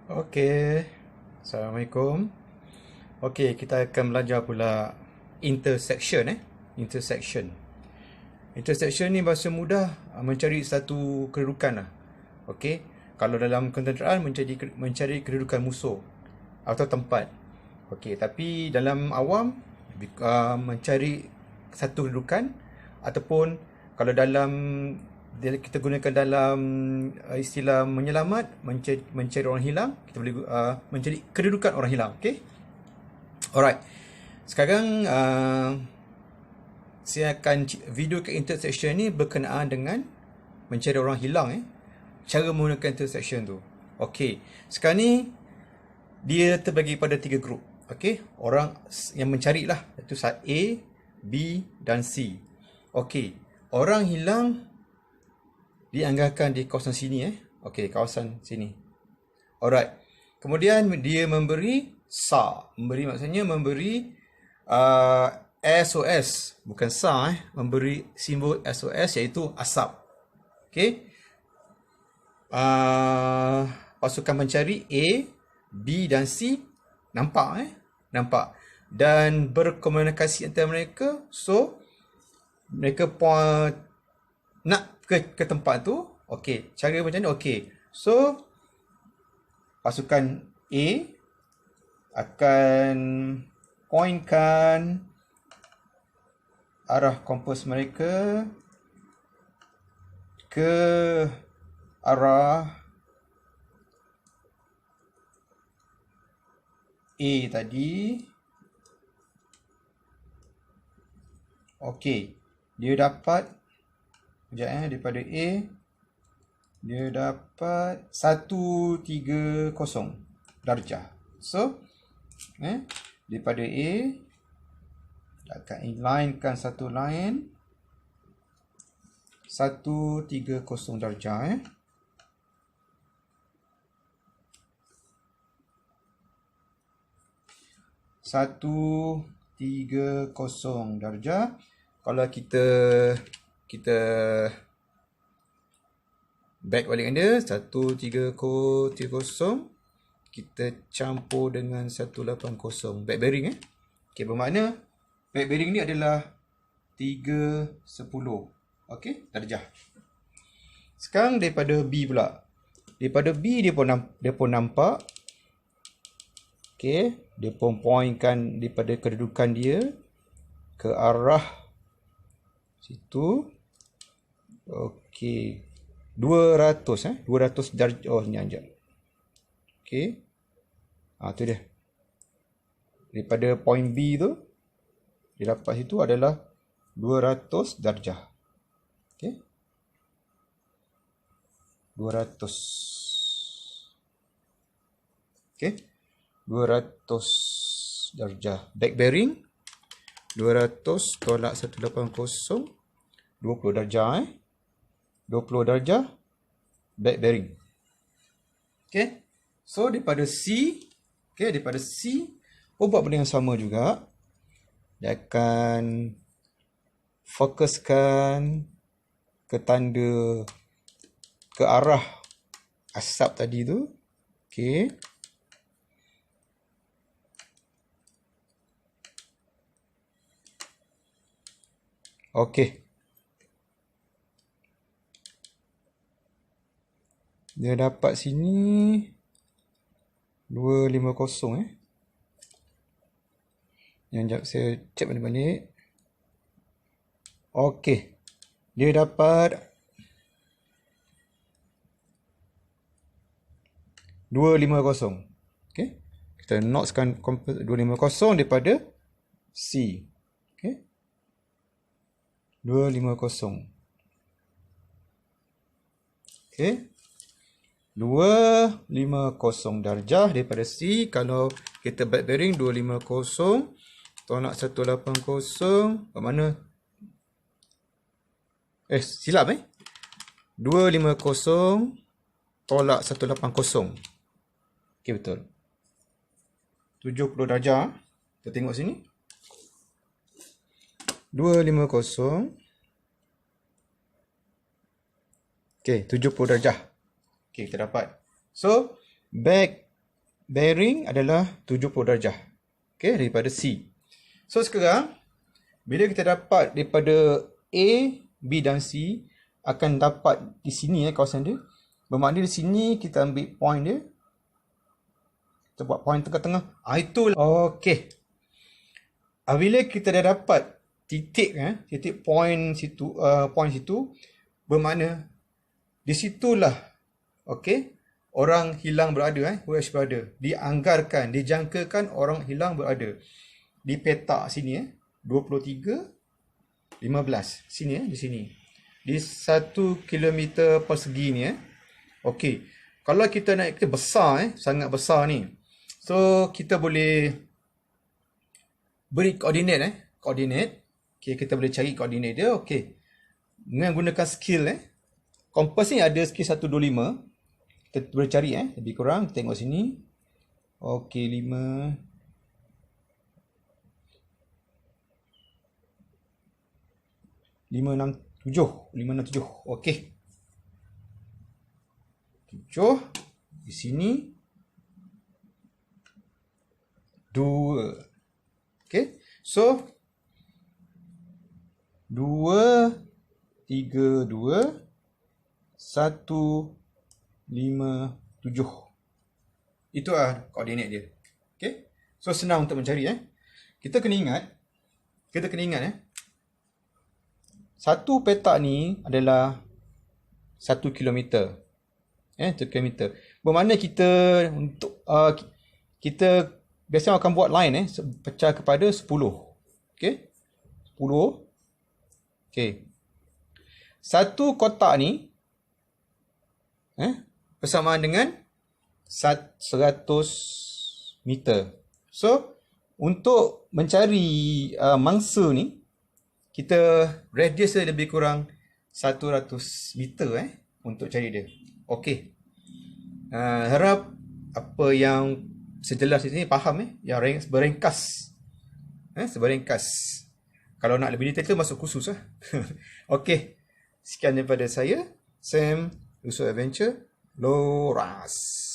Okey, Assalamualaikum. Okey, kita akan belajar pula intersection. Intersection. Intersection ni bahasa mudah mencari satu kedudukan lah. Okey, kalau dalam kenderaan mencari kedudukan musuh atau tempat. Okey, tapi dalam awam mencari satu kedudukan, ataupun kalau dalam kita gunakan dalam istilah menyelamat, mencari orang hilang, kita boleh mencari kedudukan orang hilang. Okay, alright. Sekarang saya akan video ke intersection ni berkenaan dengan mencari orang hilang. Cara menggunakan intersection tu. Okay, sekarang ni dia terbagi pada 3 grup. Okay, orang yang mencari lah, iaitu A, B dan C. Okay, orang hilang dianggarkan di kawasan sini. Okey, kawasan sini. Alright. Kemudian dia memberi SAR. Memberi maksudnya memberi SOS. Bukan SAR. Memberi simbol SOS iaitu asap. Okey. Pasukan pencari A, B dan C nampak. Nampak. Dan berkomunikasi antara mereka. So, mereka nak ke tempat tu. Okey, cara macam ni. Okey, so pasukan A akan pointkan arah kompas mereka ke arah A tadi. Okey, dia dapat daripada A, dia dapat 130 darjah. So, daripada A, akan inlinekan satu line 130 darjah. 130 darjah. Kalau kita back balikkan dia 130, kita campur dengan 180, backbering. Okey, bermakna backbering ni adalah 310. Okey, darjah. Sekarang daripada B pula. Daripada B dia pun nampak. Okey, dia pun pointkan daripada kedudukan dia ke arah situ. Okey, 200 darjah. Oh, ni anjak. Okey, tu dia. Daripada point B tu, dia dapat situ adalah 200 darjah. Okey, 200. Okey, 200 darjah. Backbering 200 tolak 180, 20 darjah. 20 darjah backbering. Okay, so daripada C, daripada C pun buat benda yang sama juga. Dia akan fokuskan ke tanda ke arah asap tadi tu. Okay, okey. Dia dapat sini 250. Yang jap saya cek balik. Okey, dia dapat 250. Okey, kita noteskan 250 daripada C. Okey, 250. Okey, 250 darjah daripada C. Kalau kita backbering 250 tolak 180, bermakna silap 250 tolak 180. Okey, betul. 70 darjah. Kita tengok sini. 250. Okey, 70 darjah. Okey, kita dapat. So, back bearing adalah 70 darjah. Okay, daripada C. So sekarang, bila kita dapat daripada A, B dan C, akan dapat di sini kawasan dia. Bermakna di sini kita ambil point dia. Kita buat point tengah-tengah. Itulah. Okay. Bila kita dah dapat titik point situ, bermakna di situlah orang hilang berada, WH berada. Dianggarkan, dijangkakan orang hilang berada. Di peta sini 23 15 sini di sini. Di 1 kilometer persegi ni okey. Kalau kita naik ke besar sangat besar ni. So kita boleh beri koordinat koordinat. Okey, kita boleh cari koordinat dia. Okey. Dengan gunakan skill kompas ni ada skill 125. Kita boleh cari lebih kurang tengok sini. Okey, 5 567. Okey. 7 di sini 2. Okey. So 2 3 2 1 5 7. Itulah koordinat dia. Okey. So senang untuk mencari Kita kena ingat satu peta ni adalah 1 kilometer. 1 kilometer. Bermakna kita kita biasanya akan buat line pecah kepada 10. Okey. 10. Okey. Satu kotak ni bersamaan dengan 100 meter. So untuk mencari mangsa ni, kita radius dia lebih kurang 100 meter untuk cari dia. Okey. Harap apa yang sejelas di sini faham yang berringkas. Seberingkas. Kalau nak lebih detail tu masuk khusus Okey. Sekian daripada saya, Sam, Rujuk Adventure, LORAS.